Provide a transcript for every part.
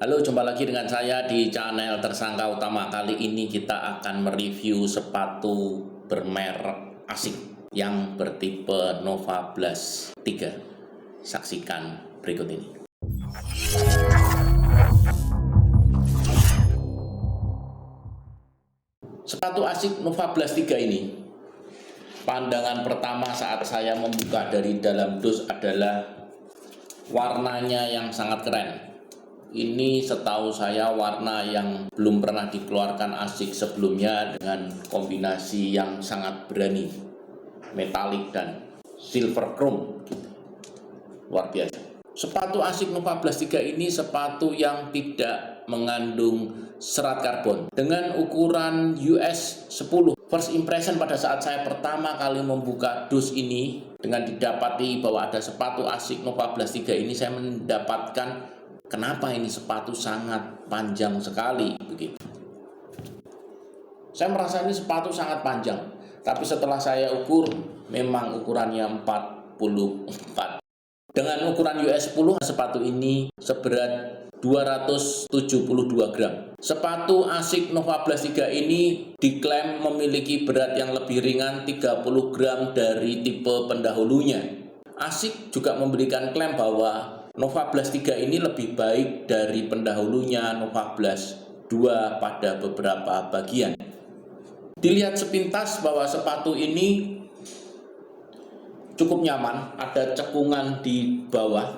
Halo, jumpa lagi dengan saya di channel Tersangka Utama. Kali ini kita akan mereview sepatu bermerek ASIC yang bertipe Nova Blast 3. Saksikan berikut ini. Sepatu ASIC Nova Blast 3 ini, pandangan pertama saat saya membuka dari dalam dus adalah warnanya yang sangat keren. Ini setahu saya warna yang belum pernah dikeluarkan ASIC sebelumnya, dengan kombinasi yang sangat berani, metalik dan silver chrome. Luar biasa. Sepatu ASIC Nova Blast 3 ini sepatu yang tidak mengandung serat karbon dengan ukuran US 10. First impression pada saat saya pertama kali membuka dus ini, dengan didapati bahwa ada sepatu ASIC Nova Blast 3 ini, saya mendapatkan kenapa ini sepatu sangat panjang sekali begitu. Saya merasa ini sepatu sangat panjang, tapi setelah saya ukur memang ukurannya 44. Dengan ukuran US 10, sepatu ini seberat 272 gram. Sepatu ASIC Nova Blast 3 ini diklaim memiliki berat yang lebih ringan 30 gram dari tipe pendahulunya. ASIC juga memberikan klaim bahwa Nova Blast 3 ini lebih baik dari pendahulunya Nova Blast 2 pada beberapa bagian. Dilihat sepintas bahwa sepatu ini cukup nyaman, ada cekungan di bawah.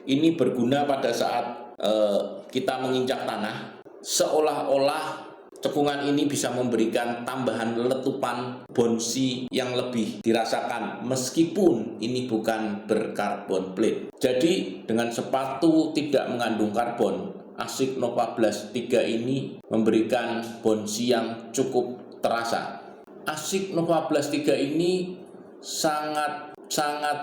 Ini berguna pada saat kita menginjak tanah, seolah-olah cekungan ini bisa memberikan tambahan letupan bonsi yang lebih dirasakan, meskipun ini bukan berkarbon plate. Jadi dengan sepatu tidak mengandung karbon, ASIC Nova Blast 3 ini memberikan bonsi yang cukup terasa. ASIC Nova Blast 3 ini sangat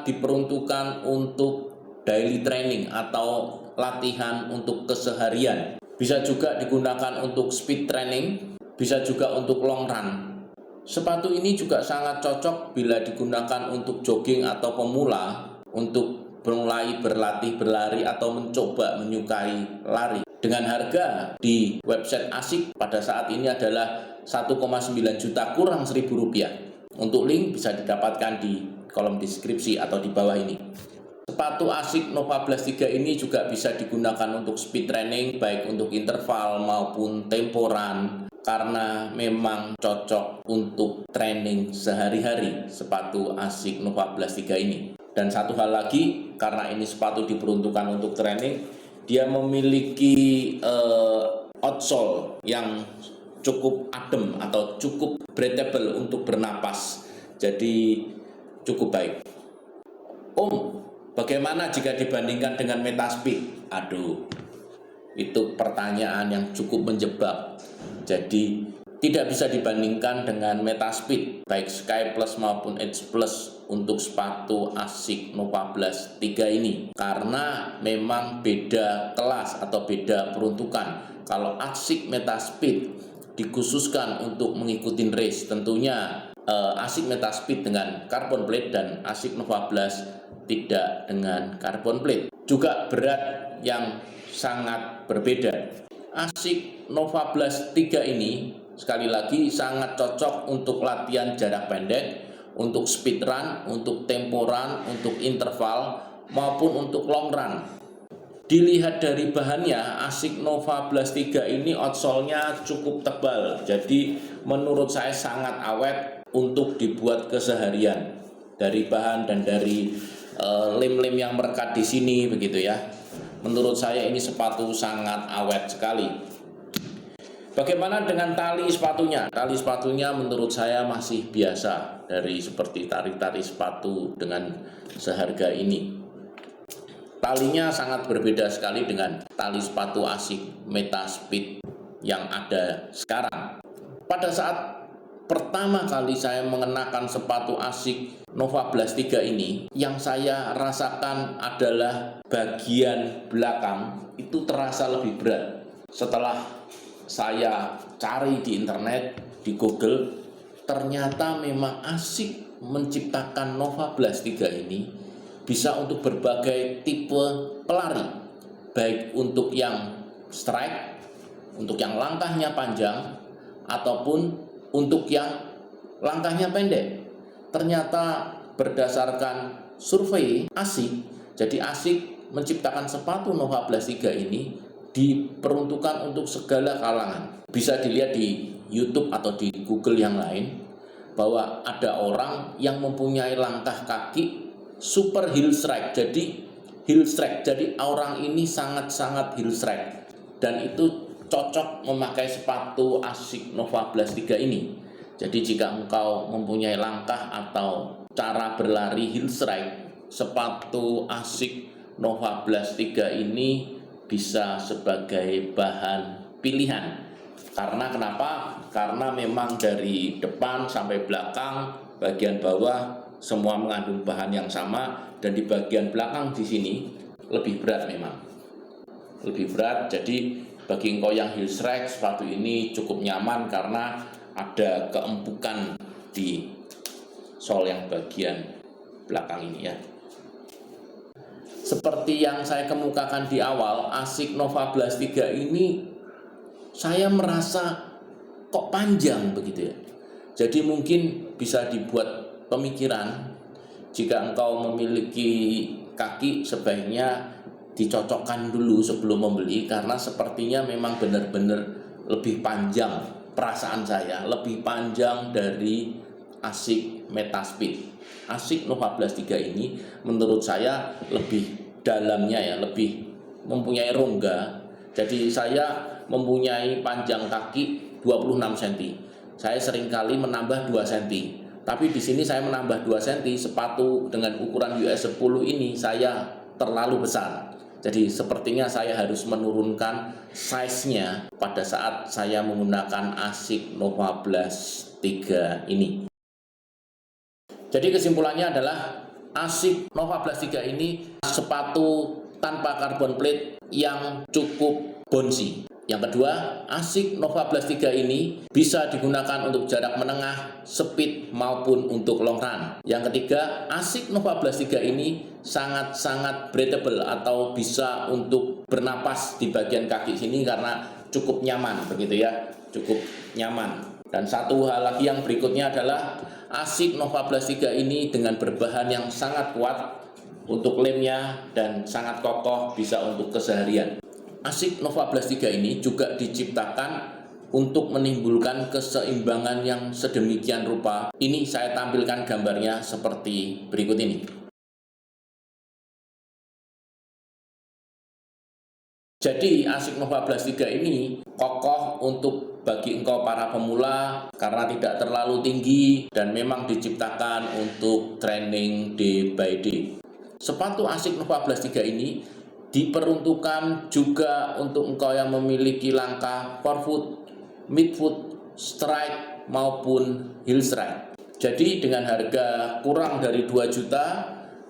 diperuntukkan untuk daily training atau latihan untuk keseharian. Bisa juga digunakan untuk speed training, bisa juga untuk long run. Sepatu ini juga sangat cocok bila digunakan untuk jogging atau pemula, untuk mulai berlatih berlari atau mencoba menyukai lari. Dengan harga di website ASIC pada saat ini adalah 1,9 juta kurang Rp1.000. Untuk link bisa didapatkan di kolom deskripsi atau di bawah ini. Sepatu ASIC Nova Blast 3 ini juga bisa digunakan untuk speed training, baik untuk interval maupun temporan, karena memang cocok untuk training sehari-hari sepatu ASIC Nova Blast 3 ini. Dan satu hal lagi, karena ini sepatu diperuntukkan untuk training, dia memiliki outsole yang cukup adem atau cukup breathable untuk bernapas. Jadi cukup baik. Bagaimana jika dibandingkan dengan Metaspeed? Aduh, itu pertanyaan yang cukup menjebak. Jadi tidak bisa dibandingkan dengan Metaspeed, baik Sky Plus maupun Edge Plus untuk sepatu ASIC Nova Blast 3 ini, karena memang beda kelas atau beda peruntukan. Kalau ASIC Metaspeed dikhususkan untuk mengikuti race, tentunya ASIC Metaspeed dengan carbon plate dan ASIC Nova Blast tidak dengan carbon plate. Juga berat yang sangat berbeda. ASIC Nova Blast 3 ini sekali lagi sangat cocok untuk latihan jarak pendek, untuk speed run, untuk tempo run, untuk interval maupun untuk long run. Dilihat dari bahannya, ASIC Nova Blast 3 ini outsole-nya cukup tebal. Jadi menurut saya sangat awet untuk dibuat keseharian. Dari bahan dan dari lem-lem yang merekat di sini begitu ya. Menurut saya ini sepatu sangat awet sekali. Bagaimana dengan tali sepatunya? Tali sepatunya menurut saya masih biasa, dari seperti tali-tali sepatu dengan seharga ini. Talinya sangat berbeda sekali dengan tali sepatu ASIC Metaspeed yang ada sekarang. Pada saat pertama kali saya mengenakan sepatu ASIC Nova Blast 3 ini, yang saya rasakan adalah bagian belakang itu terasa lebih berat. Setelah saya cari di internet, di Google, ternyata memang ASIC menciptakan Nova Blast 3 ini bisa untuk berbagai tipe pelari, baik untuk yang strike, untuk yang langkahnya panjang, ataupun untuk yang langkahnya pendek. Ternyata berdasarkan survei ASIK, jadi ASIK menciptakan sepatu Nova Blast 3 ini diperuntukkan untuk segala kalangan. Bisa dilihat di YouTube atau di Google yang lain, bahwa ada orang yang mempunyai langkah kaki super heel strike. Jadi heel strike, jadi orang ini sangat-sangat heel strike, dan itu cocok memakai sepatu ASIK Nova Blast 3 ini. Jadi jika engkau mempunyai langkah atau cara berlari heel strike, sepatu ASIK Nova Blast 3 ini bisa sebagai bahan pilihan. Karena kenapa? Karena memang dari depan sampai belakang, bagian bawah semua mengandung bahan yang sama, dan di bagian belakang di sini lebih berat memang. Lebih berat, jadi bagi engkau yang heel strike, sepatu ini cukup nyaman karena ada keempukan di sol yang bagian belakang ini ya. Seperti yang saya kemukakan di awal, ASIK Nova Blast 3 ini saya merasa kok panjang begitu ya. Jadi mungkin bisa dibuat pemikiran, jika engkau memiliki kaki sebaiknya dicocokkan dulu sebelum membeli, karena sepertinya memang benar-benar lebih panjang, perasaan saya lebih panjang dari ASIK Metaspeed. ASIK Nova Blast 3 ini menurut saya lebih dalamnya ya, lebih mempunyai rongga. Jadi saya mempunyai panjang kaki 26 cm. Saya seringkali menambah 2 cm. Tapi di sini saya menambah 2 cm, sepatu dengan ukuran US 10 ini saya terlalu besar. Jadi sepertinya saya harus menurunkan size-nya pada saat saya menggunakan ASIK Nova Blast 3 ini. Jadi kesimpulannya adalah ASIK Nova Blast 3 ini sepatu tanpa carbon plate yang cukup bouncy. Yang kedua, ASIK Nova Blast 3 ini bisa digunakan untuk jarak menengah, speed maupun untuk long run. Yang ketiga, ASIK Nova Blast 3 ini sangat-sangat breathable atau bisa untuk bernapas di bagian kaki sini karena cukup nyaman begitu ya, cukup nyaman. Dan satu hal lagi yang berikutnya adalah ASIK Nova Blast 3 ini dengan berbahan yang sangat kuat untuk lemnya dan sangat kokoh, bisa untuk keseharian. ASIK Nova Blast 3 ini juga diciptakan untuk menimbulkan keseimbangan yang sedemikian rupa. Ini saya tampilkan gambarnya seperti berikut ini. Jadi ASIK Nova Blast 3 ini kokoh untuk bagi engkau para pemula karena tidak terlalu tinggi dan memang diciptakan untuk training day by day. Sepatu ASIK Nova Blast 3 ini diperuntukkan juga untuk engkau yang memiliki langkah forefoot, midfoot, strike maupun heel strike. Jadi dengan harga kurang dari 2 juta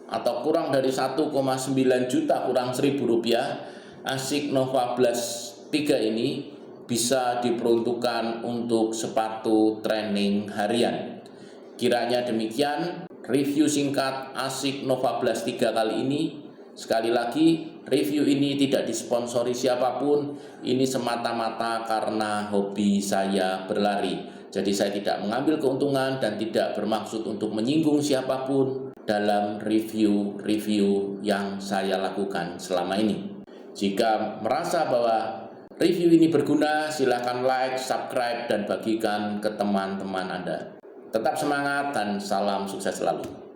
atau kurang dari 1,9 juta kurang Rp1.000, ASIK Nova Blast 3 ini bisa diperuntukkan untuk sepatu training harian. Kiranya demikian review singkat ASIK Nova Blast 3 kali ini. Sekali lagi, review ini tidak disponsori siapapun, ini semata-mata karena hobi saya berlari. Jadi saya tidak mengambil keuntungan dan tidak bermaksud untuk menyinggung siapapun dalam review-review yang saya lakukan selama ini. Jika merasa bahwa review ini berguna, silakan like, subscribe, dan bagikan ke teman-teman Anda. Tetap semangat dan salam sukses selalu.